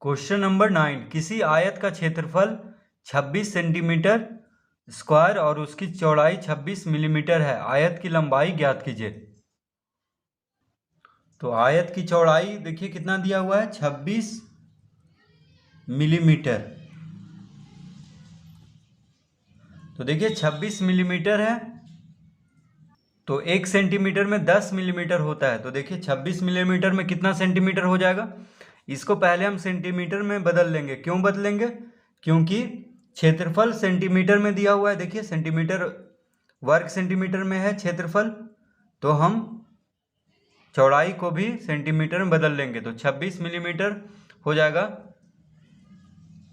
Question number 9, किसी आयत का क्षेत्रफल 26 सेंटीमीटर स्क्वायर और उसकी चौड़ाई 26 मिलीमीटर है। आयत की लंबाई ज्ञात कीजिए। तो आयत की चौड़ाई देखिए कितना दिया हुआ है, 26 मिलीमीटर। तो देखिए 26 मिलीमीटर है, तो 1 सेंटीमीटर में 10 मिलीमीटर होता है। तो देखिए 26 मिलीमीटर में कितना सेंटीमीटर हो जाएगा। इसको पहले हम सेंटीमीटर में बदल लेंगे। क्यों बदलेंगे? क्योंकि क्षेत्रफल सेंटीमीटर में दिया हुआ है। देखिए सेंटीमीटर, वर्ग सेंटीमीटर में है क्षेत्रफल, तो हम चौड़ाई को भी सेंटीमीटर में बदल लेंगे। तो 26 मिलीमीटर हो जाएगा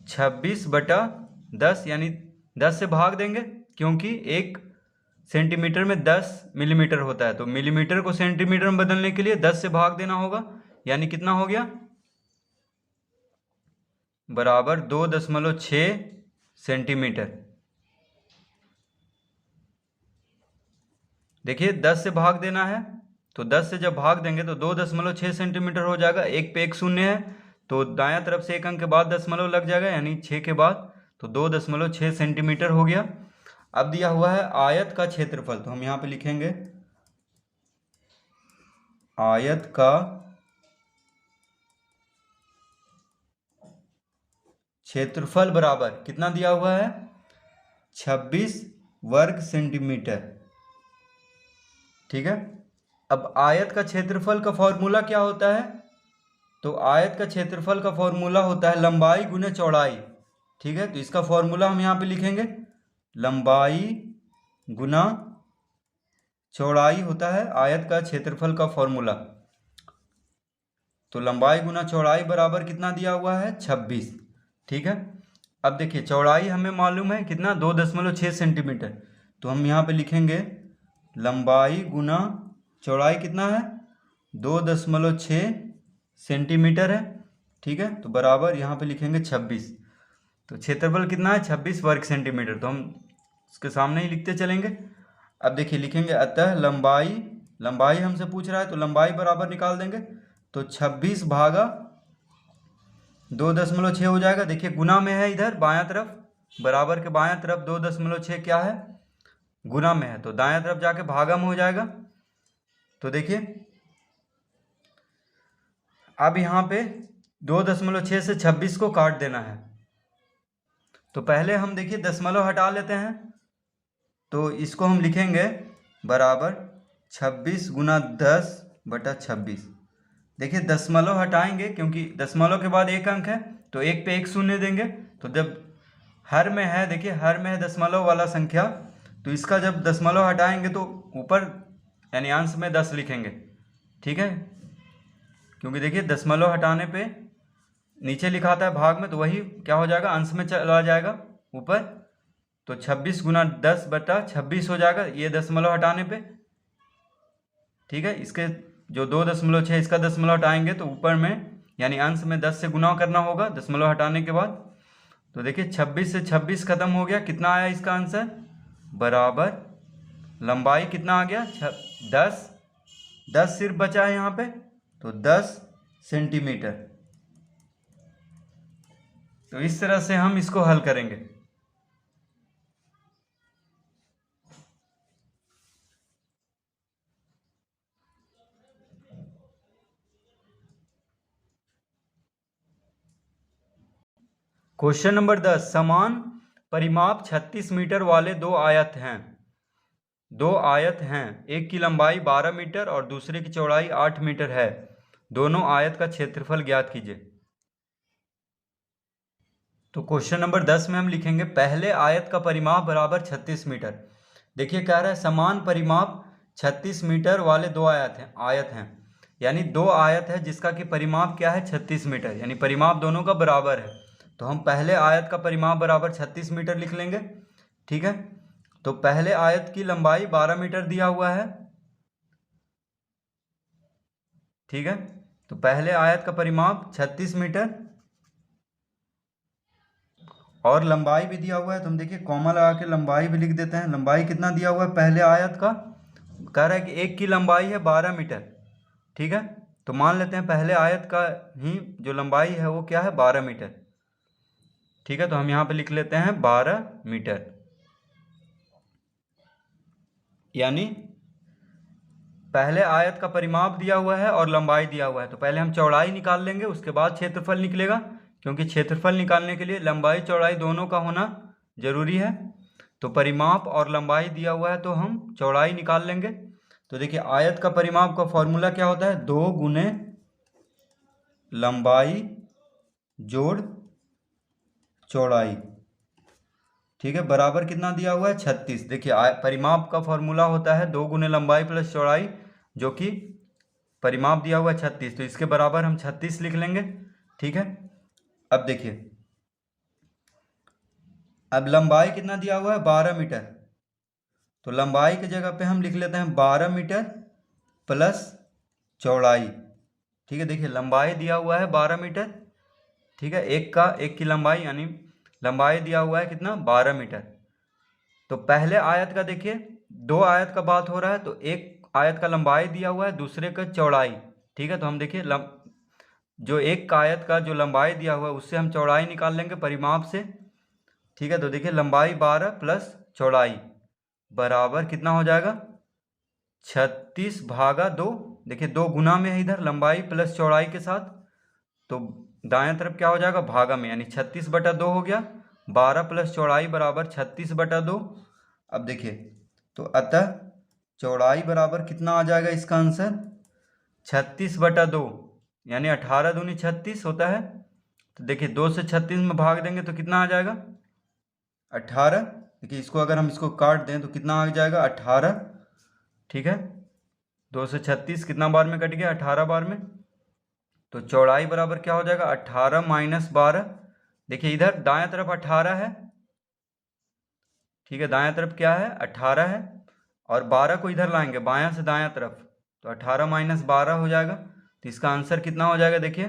26/10, यानी 10 से भाग देंगे, क्योंकि 1 सेंटीमीटर में 10 मिलीमीटर होता है। तो मिलीमीटर को सेंटीमीटर में बदलने के लिए 10 से भाग देना होगा, यानी कितना हो गया, बराबर 2.6 सेंटीमीटर। देखिए 10 से भाग देना है, तो 10 से जब भाग देंगे तो 2.6 सेंटीमीटर हो जाएगा। एक पे एक शून्य है, तो दायां तरफ से एक अंक के बाद दशमलव लग जाएगा, यानी 6 के बाद, तो 2.6 सेंटीमीटर हो गया। अब दिया हुआ है आयत का क्षेत्रफल, तो हम यहाँ पे लिखेंगे आयत का क्षेत्रफल बराबर कितना दिया हुआ है, 26 वर्ग सेंटीमीटर। ठीक है। अब आयत का क्षेत्रफल का फॉर्मूला क्या होता है? तो आयत का क्षेत्रफल का फॉर्मूला होता है लंबाई गुना चौड़ाई। ठीक है, तो इसका फॉर्मूला हम यहाँ पे लिखेंगे, लंबाई गुना चौड़ाई होता है आयत का क्षेत्रफल का फॉर्मूला। तो लंबाई गुना चौड़ाई बराबर कितना दिया हुआ है, 26। ठीक है। अब देखिए चौड़ाई हमें मालूम है कितना, 2.6 सेंटीमीटर। तो हम यहाँ पे लिखेंगे लंबाई गुना चौड़ाई कितना है, 2.6 सेंटीमीटर है। ठीक है, तो बराबर यहाँ पे लिखेंगे 26। तो क्षेत्रफल कितना है, 26 वर्ग सेंटीमीटर। तो हम इसके सामने ही लिखते चलेंगे। अब देखिए लिखेंगे अतः लंबाई हमसे पूछ रहा है, तो लंबाई बराबर निकाल देंगे। तो 26 भागा 2.6 हो जाएगा। देखिए गुना में है इधर बायां तरफ, बराबर के बायां तरफ 2.6 क्या है, गुना में है, तो दायां तरफ जाके भागा में हो जाएगा। तो देखिए अब यहाँ पे 2.6 से 26 को काट देना है। तो पहले हम देखिए दशमलव हटा लेते हैं, तो इसको हम लिखेंगे बराबर 26 गुना 10/26। देखिए दशमलव हटाएंगे, क्योंकि दशमलव के बाद एक अंक है, तो एक पे एक शून्य देंगे। तो जब हर में है, देखिए हर में है दशमलव वाला संख्या, तो इसका जब दशमलव हटाएंगे तो ऊपर यानी अंश में 10 लिखेंगे। ठीक है, क्योंकि देखिए दशमलव हटाने पे नीचे लिखाता है भाग में, तो वही क्या हो जाएगा, अंश में चला जाएगा ऊपर। तो 26 गुना 10/26 हो जाएगा ये दशमलव हटाने पे। ठीक है, इसके जो 2.6 इसका दशमलव हटाएंगे तो ऊपर में यानी अंश में 10 से गुना करना होगा दशमलव हटाने के बाद। तो देखिए 26 से 26 खत्म हो गया, कितना आया इसका आंसर, बराबर लंबाई कितना आ गया, 10 सिर्फ बचा है यहाँ पे, तो 10 सेंटीमीटर। तो इस तरह से हम इसको हल करेंगे। क्वेश्चन नंबर 10, समान परिमाप 36 मीटर वाले दो आयत हैं। एक की लंबाई 12 मीटर और दूसरे की चौड़ाई 8 मीटर है। दोनों आयत का क्षेत्रफल ज्ञात कीजिए। तो क्वेश्चन नंबर 10 में हम लिखेंगे पहले आयत का परिमाप बराबर 36 मीटर। देखिए कह रहा है समान परिमाप 36 मीटर वाले दो आयत हैं, यानी दो आयत है जिसका कि परिमाप क्या है, 36 मीटर, यानी परिमाप दोनों का बराबर है। तो हम पहले आयत का परिमाप बराबर 36 मीटर लिख लेंगे। ठीक है, तो पहले आयत की लंबाई 12 मीटर दिया हुआ है। ठीक है, तो पहले आयत का परिमाप 36 मीटर और लंबाई भी दिया हुआ है। तो हम देखिए कॉमा लगा के लंबाई भी लिख देते हैं। लंबाई कितना दिया हुआ है पहले आयत का, कह रहा है कि एक की लंबाई है 12 मीटर। ठीक है, तो मान लेते हैं पहले आयत का ही जो लंबाई है वो क्या है, 12 मीटर। ठीक है, तो हम यहाँ पे लिख लेते हैं 12 मीटर। यानी पहले आयत का परिमाप दिया हुआ है और लंबाई दिया हुआ है, तो पहले हम चौड़ाई निकाल लेंगे, उसके बाद क्षेत्रफल निकलेगा, क्योंकि क्षेत्रफल निकालने के लिए लंबाई चौड़ाई दोनों का होना जरूरी है। तो परिमाप और लंबाई दिया हुआ है तो हम चौड़ाई निकाल लेंगे। तो देखिए आयत का परिमाप का फॉर्मूला क्या होता है, 2 गुने लंबाई जोड़ चौड़ाई। ठीक है, बराबर कितना दिया हुआ है, 36। देखिए परिमाप का फॉर्मूला होता है 2 गुने लंबाई प्लस चौड़ाई, जो कि परिमाप दिया हुआ है 36, तो इसके बराबर हम 36 लिख लेंगे। ठीक है, अब देखिए अब लंबाई कितना दिया हुआ है, 12 मीटर। तो लंबाई की जगह पे हम लिख लेते हैं 12 मीटर प्लस चौड़ाई। ठीक है, देखिए लंबाई दिया हुआ है 12 मीटर। ठीक है, एक की लंबाई, यानी लंबाई दिया हुआ है कितना, 12 मीटर। तो पहले आयत का देखिए, दो आयत का बात हो रहा है, तो एक आयत का लंबाई दिया हुआ है, दूसरे का चौड़ाई। ठीक है, तो हम देखिए जो एक का आयत का जो लंबाई दिया हुआ है उससे हम चौड़ाई निकाल लेंगे परिमाप से। ठीक है, तो देखिए लंबाई 12 प्लस चौड़ाई बराबर कितना हो जाएगा, 36/2। देखिए 2 गुना में है इधर लंबाई प्लस चौड़ाई के साथ, तो दाएं तरफ क्या हो जाएगा, भागा में, यानी 36/2 हो गया। 12 प्लस चौड़ाई बराबर 36/2। अब देखिए तो अतः चौड़ाई बराबर कितना आ जाएगा इसका आंसर, 36/2, यानी 18 दूनी 36 होता है। तो देखिए 2 से 36 में भाग देंगे तो कितना आ जाएगा, 18। देखिए इसको अगर हम इसको काट दें तो कितना आ जाएगा, 18। ठीक है, 2 से 36 कितना बार में कट गया, 18 बार में। तो चौड़ाई बराबर क्या हो जाएगा, 18 माइनस 12। देखिए इधर दाएं तरफ 18 है। ठीक है, दाएं तरफ क्या है, 18 है, और 12 को इधर लाएंगे बायां से दायां तरफ, तो 18 माइनस 12 हो जाएगा। तो इसका आंसर कितना हो जाएगा, देखिए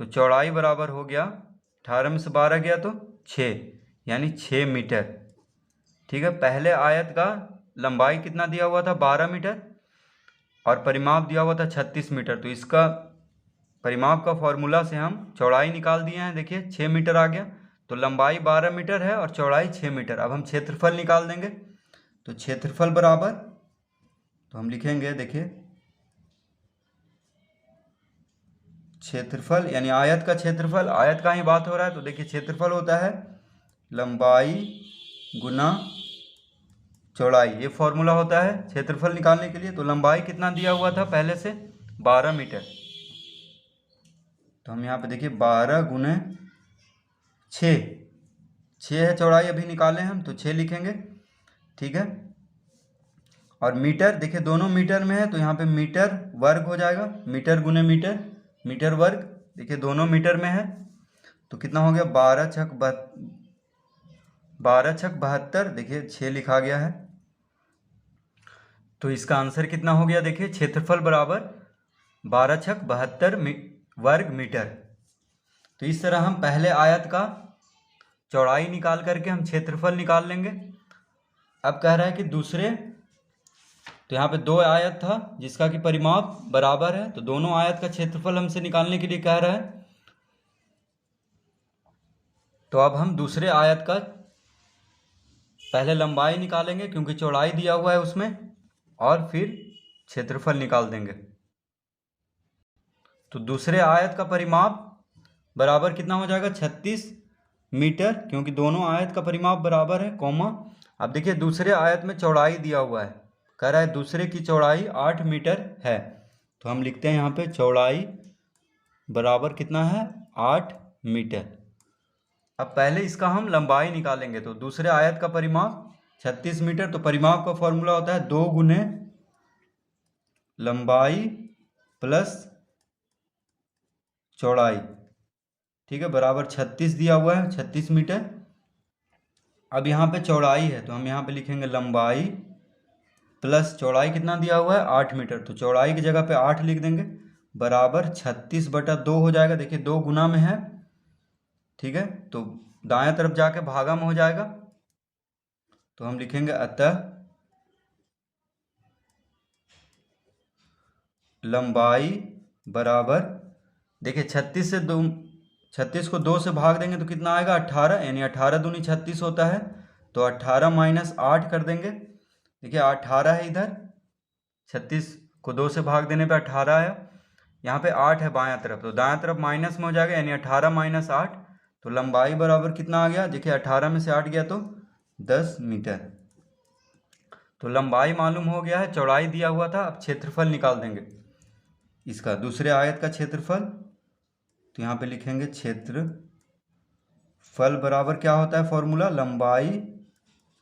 तो चौड़ाई बराबर हो गया, 18 में से 12 गया तो 6, यानी 6 मीटर। ठीक है, पहले आयत का लंबाई कितना दिया हुआ था, 12 मीटर, और परिमाप दिया हुआ था 36 मीटर। तो इसका परिमाप का फॉर्मूला से हम चौड़ाई निकाल दिए हैं, देखिए 6 मीटर आ गया। तो लंबाई 12 मीटर है और चौड़ाई 6 मीटर। अब हम क्षेत्रफल निकाल देंगे, तो क्षेत्रफल बराबर, तो हम लिखेंगे देखिए क्षेत्रफल, यानी आयत का क्षेत्रफल, आयत का ही बात हो रहा है, तो देखिए क्षेत्रफल होता है लंबाई गुना चौड़ाई, ये फॉर्मूला होता है क्षेत्रफल निकालने के लिए। तो लंबाई कितना दिया हुआ था पहले से, 12 मीटर। तो हम यहाँ पे देखिए 12 गुने 6, 6 है चौड़ाई, अभी निकाले हम तो 6 लिखेंगे। ठीक है, और मीटर देखिए दोनों मीटर में है, तो यहाँ पे मीटर वर्ग हो जाएगा, मीटर गुने मीटर, मीटर वर्ग। देखिए दोनों मीटर में है, तो कितना हो गया, 12 छक 72। देखिए 6 लिखा गया है, तो इसका आंसर कितना हो गया, देखिए क्षेत्रफल बराबर 12 छक 72 वर्ग मीटर। तो इस तरह हम पहले आयत का चौड़ाई निकाल करके हम क्षेत्रफल निकाल लेंगे। अब कह रहा है कि दूसरे, तो यहाँ पे 2 आयत था जिसका कि परिमाप बराबर है, तो दोनों आयत का क्षेत्रफल हमसे निकालने के लिए कह रहा है। तो अब हम दूसरे आयत का पहले लंबाई निकालेंगे क्योंकि चौड़ाई दिया हुआ है उसमें, और फिर क्षेत्रफल निकाल देंगे। तो दूसरे आयत का परिमाप बराबर कितना हो जाएगा, 36 मीटर, क्योंकि दोनों आयत का परिमाप बराबर है, कॉमा। अब देखिए दूसरे आयत में चौड़ाई दिया हुआ है, कह रहा है दूसरे की चौड़ाई 8 मीटर है, तो हम लिखते हैं यहाँ पे चौड़ाई बराबर कितना है, 8 मीटर। अब पहले इसका हम लंबाई निकालेंगे, तो दूसरे आयत का परिमाप 36 मीटर, तो परिमाप का फॉर्मूला होता है 2 गुने लंबाई प्लस चौड़ाई। ठीक है, बराबर 36 दिया हुआ है, 36 मीटर। अब यहाँ पे चौड़ाई है, तो हम यहाँ पे लिखेंगे लंबाई प्लस चौड़ाई कितना दिया हुआ है, 8 मीटर, तो चौड़ाई की जगह पे 8 लिख देंगे, बराबर 36/2 हो जाएगा। देखिए 2 गुना में है, ठीक है, तो दाएं तरफ जाके भागा में हो जाएगा, तो हम लिखेंगे अतः लंबाई बराबर, देखिए 36 को 2 से भाग देंगे तो कितना आएगा 18, यानी 18 दूनी 36 होता है। तो 18 माइनस 8 कर देंगे। देखिए 18 है इधर, 36 को 2 से भाग देने पे 18 आया। यहाँ पे 8 है बायां तरफ, तो दायां तरफ माइनस में हो जाएगा, यानी 18 माइनस 8। तो लंबाई बराबर कितना आ गया, देखिए 18 में से 8 गया तो 10 मीटर। तो लंबाई मालूम हो गया है, चौड़ाई दिया हुआ था, अब क्षेत्रफल निकाल देंगे इसका, दूसरे आयत का क्षेत्रफल। तो यहाँ पे लिखेंगे क्षेत्रफल बराबर क्या होता है फॉर्मूला, लंबाई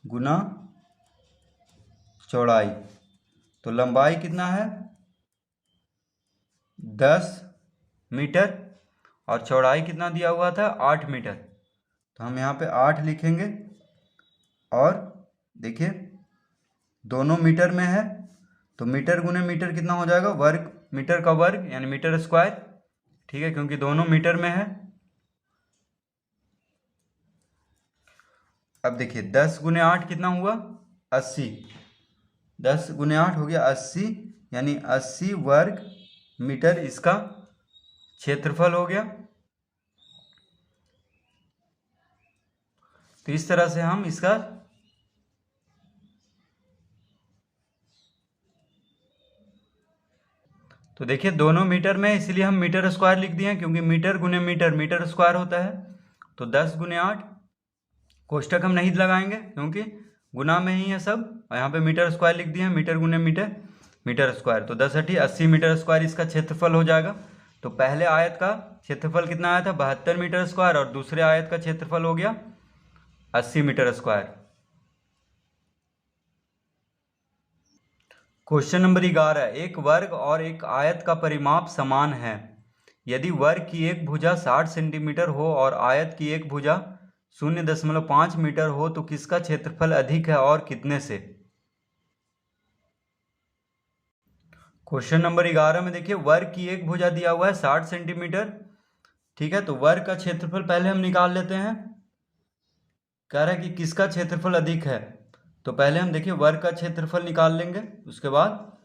गुना चौड़ाई। तो लंबाई कितना है 10 मीटर और चौड़ाई कितना दिया हुआ था 8 मीटर। तो हम यहाँ पे 8 लिखेंगे और देखिए दोनों मीटर में है, तो मीटर गुने मीटर कितना हो जाएगा, वर्ग, मीटर का वर्ग यानी मीटर स्क्वायर। ठीक है, क्योंकि दोनों मीटर में है। अब देखिए 10 गुने 8 कितना हुआ 80, 10 गुने 8 हो गया 80, यानी 80 वर्ग मीटर इसका क्षेत्रफल हो गया। तो इस तरह से हम इसका तो देखिए दोनों मीटर में, इसलिए हम मीटर स्क्वायर लिख दिए हैं, क्योंकि मीटर गुने मीटर मीटर स्क्वायर होता है। तो 10 गुने 8, कोष्टक हम नहीं लगाएंगे क्योंकि गुना में ही है सब, और यहाँ पे मीटर स्क्वायर लिख दिए हैं, मीटर गुने मीटर मीटर स्क्वायर। तो 10 × 80 मीटर स्क्वायर इसका क्षेत्रफल हो जाएगा। तो पहले आयत का क्षेत्रफल कितना आया था 72 मीटर स्क्वायर, और दूसरे आयत का क्षेत्रफल हो गया 80 मीटर स्क्वायर। क्वेश्चन नंबर 11, एक वर्ग और एक आयत का परिमाप समान है। यदि वर्ग की एक भुजा 60 सेंटीमीटर हो और आयत की एक भुजा 0.5 मीटर हो तो किसका क्षेत्रफल अधिक है और कितने से। क्वेश्चन नंबर 11 में देखिए वर्ग की एक भुजा दिया हुआ है 60 सेंटीमीटर। ठीक है, तो वर्ग का क्षेत्रफल पहले हम निकाल लेते हैं। कह रहा है कि किसका क्षेत्रफल अधिक है, तो पहले हम देखिए वर्ग का क्षेत्रफल निकाल लेंगे, उसके बाद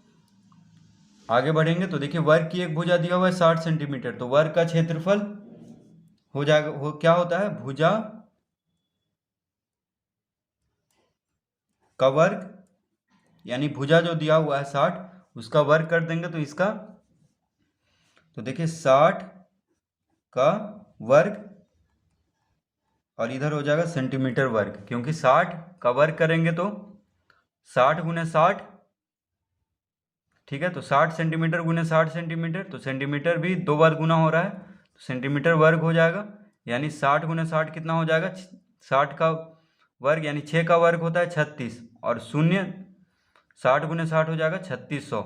आगे बढ़ेंगे। तो देखिए वर्ग की एक भुजा दिया हुआ है 60 सेंटीमीटर, तो वर्ग का क्षेत्रफल हो जाएगा, क्या होता है भुजा का वर्ग, यानी भुजा जो दिया हुआ है 60 उसका वर्ग कर देंगे तो इसका, तो देखिए 60 का वर्ग और इधर हो जाएगा सेंटीमीटर वर्ग, क्योंकि 60 का वर्ग करेंगे तो 60 गुने 60। ठीक है, तो 60 सेंटीमीटर गुने 60 सेंटीमीटर, तो सेंटीमीटर भी 2 बार गुना हो रहा है, तो सेंटीमीटर वर्ग हो जाएगा। यानी 60 गुने 60 कितना हो जाएगा 60 का वर्ग, यानी 6 का वर्ग होता है 36, और शून्य 60 गुने 60 हो जाएगा 3600।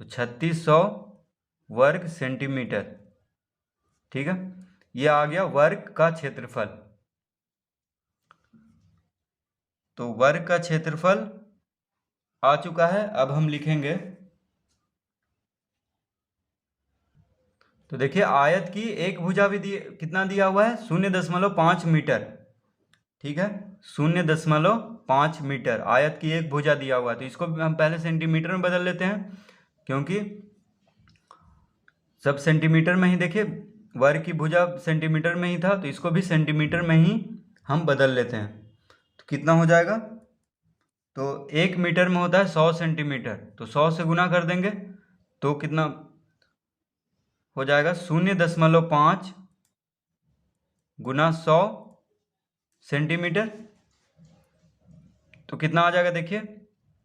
तो 3600 वर्ग सेंटीमीटर। ठीक है, ये आ गया वर्ग का क्षेत्रफल। तो वर्ग का क्षेत्रफल आ चुका है। अब हम लिखेंगे, तो देखिए आयत की एक भुजा भी कितना दिया हुआ है 0.5 मीटर। ठीक है, 0.5 मीटर आयत की एक भुजा दिया हुआ है, तो इसको हम पहले सेंटीमीटर में बदल लेते हैं, क्योंकि सब सेंटीमीटर में ही, देखिए वर्ग की भुजा सेंटीमीटर में ही था, तो इसको भी सेंटीमीटर में ही हम बदल लेते हैं। तो कितना हो जाएगा, तो 1 मीटर में होता है 100 सेंटीमीटर, तो 100 से गुना कर देंगे तो कितना हो जाएगा 0.5 गुना 100 सेंटीमीटर। तो कितना आ जाएगा, देखिए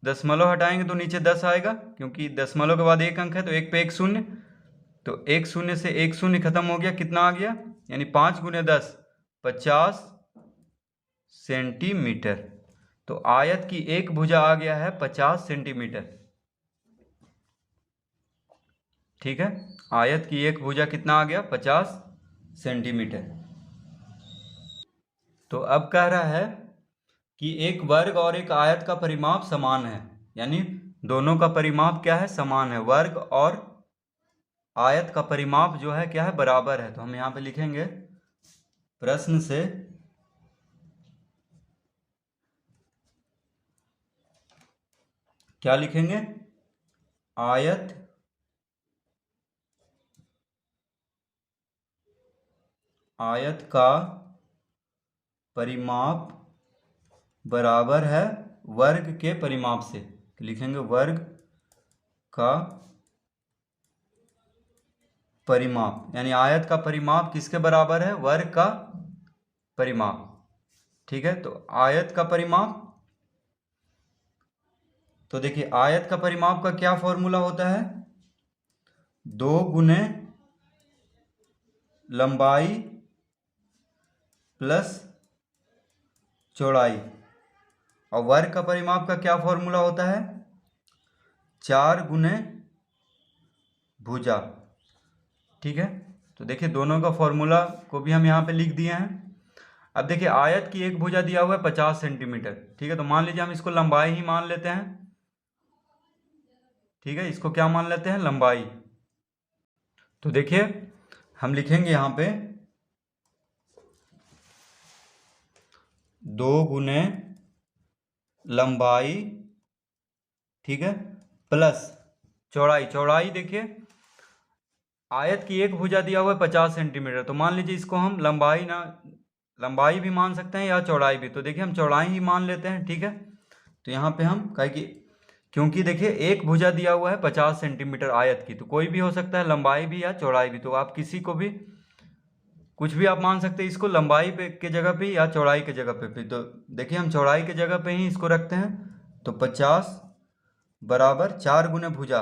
दशमलव हटाएंगे तो नीचे 10 आएगा, क्योंकि दशमलव के बाद एक अंक है, तो एक पे एक शून्य, तो एक शून्य से एक शून्य खत्म हो गया, कितना आ गया, यानी 5 गुने 10 50 सेंटीमीटर। तो आयत की एक भुजा आ गया है 50 सेंटीमीटर। ठीक है, आयत की एक भुजा कितना आ गया 50 सेंटीमीटर। तो अब कह रहा है कि एक वर्ग और एक आयत का परिमाप समान है, यानी दोनों का परिमाप क्या है समान है, वर्ग और आयत का परिमाप जो है क्या है बराबर है। तो हम यहाँ पे लिखेंगे प्रश्न से क्या लिखेंगे, आयत आयत का परिमाप बराबर है वर्ग के परिमाप से। लिखेंगे वर्ग का परिमाप, यानी आयत का परिमाप किसके बराबर है? वर्ग का परिमाप। ठीक है, तो आयत का परिमाप, तो देखिए आयत का परिमाप का क्या फॉर्मूला होता है? 2 गुने लंबाई प्लस चौड़ाई। और वर्ग का परिमाप का क्या फॉर्मूला होता है? 4 गुने भुजा। ठीक है, तो देखिए दोनों का फॉर्मूला को भी हम यहाँ पे लिख दिए हैं। अब देखिए आयत की एक भुजा दिया हुआ है 50 सेंटीमीटर। ठीक है, तो मान लीजिए हम इसको लंबाई ही मान लेते हैं। ठीक है, इसको क्या मान लेते हैं? लंबाई। तो देखिए हम लिखेंगे यहाँ पे 2 गुने लंबाई, ठीक है, प्लस चौड़ाई। चौड़ाई देखिए आयत की एक भुजा दिया हुआ है 50 सेंटीमीटर, तो मान लीजिए इसको हम लंबाई भी मान सकते हैं या चौड़ाई भी। तो देखिए हम चौड़ाई ही मान लेते हैं। ठीक है, तो यहाँ पे हम क्योंकि देखिए एक भुजा दिया हुआ है 50 सेंटीमीटर आयत की, तो कोई भी हो सकता है, लंबाई भी या चौड़ाई भी। तो आप किसी को भी कुछ भी आप मान सकते हैं, इसको लंबाई के जगह पे या चौड़ाई के जगह पे भी। तो देखिए हम चौड़ाई के जगह पे ही इसको रखते हैं। तो 50 बराबर 4 गुने भुजा।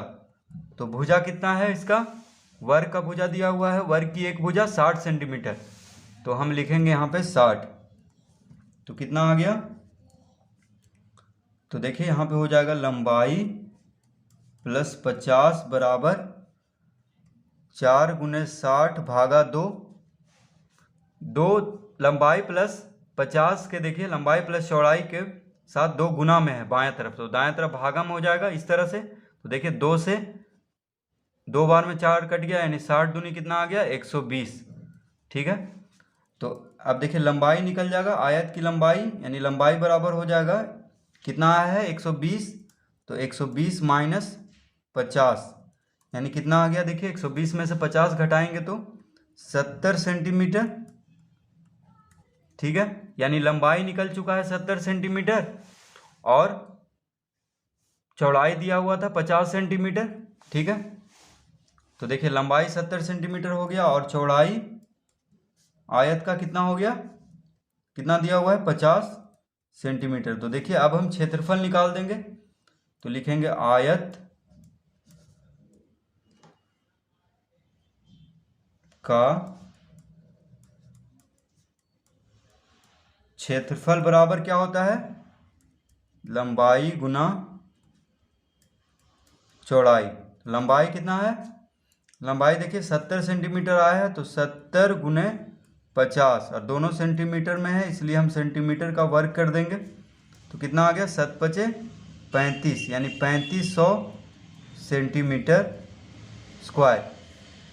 तो भुजा कितना है इसका? वर्ग का भुजा दिया हुआ है, वर्ग की एक भुजा 60 सेंटीमीटर। तो हम लिखेंगे यहाँ पे 60। तो कितना आ गया? तो देखिए यहाँ पे हो जाएगा लंबाई प्लस 50 बराबर 4 गुने 60 भागा 2। 2 लंबाई प्लस 50 के, देखिए लंबाई प्लस चौड़ाई के साथ 2 गुना में है बाएं तरफ, तो दाएं तरफ भागा में हो जाएगा इस तरह से। तो देखिए 2 से 2 बार में 4 कट गया, यानी 60 दूनी कितना आ गया? 120। ठीक है, तो अब देखिए लंबाई निकल जाएगा, आयत की लंबाई, यानी लंबाई बराबर हो जाएगा कितना आया है? 120। तो 120 माइनस 50 यानी कितना आ गया? देखिए 120 में से 50 घटाएंगे तो 70 सेंटीमीटर। ठीक है, यानी लंबाई निकल चुका है 70 सेंटीमीटर और चौड़ाई दिया हुआ था 50 सेंटीमीटर। ठीक है, तो देखिए लंबाई 70 सेंटीमीटर हो गया और चौड़ाई आयत का कितना हो गया? कितना दिया हुआ है? 50 सेंटीमीटर। तो देखिए अब हम क्षेत्रफल निकाल देंगे। तो लिखेंगे आयत का क्षेत्रफल बराबर क्या होता है? लंबाई गुना चौड़ाई। लंबाई कितना है? लंबाई देखिए 70 सेंटीमीटर आया है, तो 70 गुने 50, और दोनों सेंटीमीटर में है इसलिए हम सेंटीमीटर का वर्ग कर देंगे। तो कितना आ गया? 7 पचे 35, यानी 3500 सेंटीमीटर स्क्वायर।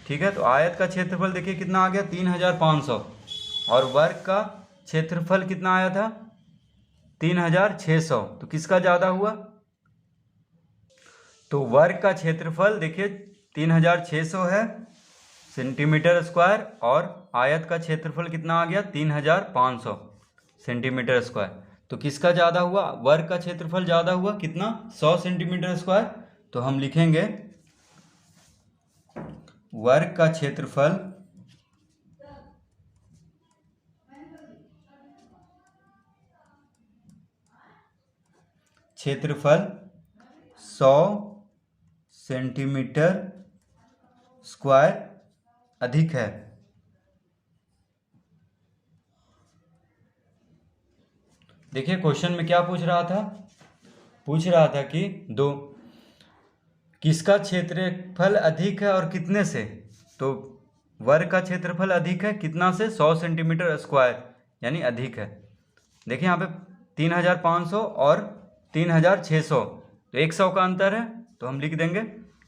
ठीक है, तो आयत का क्षेत्रफल देखिए कितना आ गया? 3500। और वर्ग का क्षेत्रफल कितना आया था? 3600। तो किसका ज़्यादा हुआ? तो वर्ग का क्षेत्रफल देखिए 3600 है सेंटीमीटर स्क्वायर, और आयत का क्षेत्रफल कितना आ गया? 3500 सेंटीमीटर स्क्वायर। तो किसका ज़्यादा हुआ? वर्ग का क्षेत्रफल ज़्यादा हुआ, कितना? 100 सेंटीमीटर स्क्वायर। तो हम लिखेंगे वर्ग का क्षेत्रफल क्षेत्रफल 100 सेंटीमीटर स्क्वायर अधिक है। देखिए क्वेश्चन में क्या पूछ रहा था? पूछ रहा था कि किसका क्षेत्रफल अधिक है और कितने से? तो वर्ग का क्षेत्रफल अधिक है कितना से? 100 सेंटीमीटर स्क्वायर, यानी अधिक है। देखिए यहाँ पे 3500 और 3600, तो 100 का अंतर है। तो हम लिख देंगे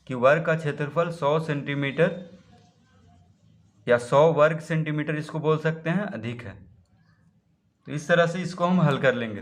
कि वर्ग का क्षेत्रफल 100 सेंटीमीटर या 100 वर्ग सेंटीमीटर इसको बोल सकते हैं, अधिक है। तो इस तरह से इसको हम हल कर लेंगे।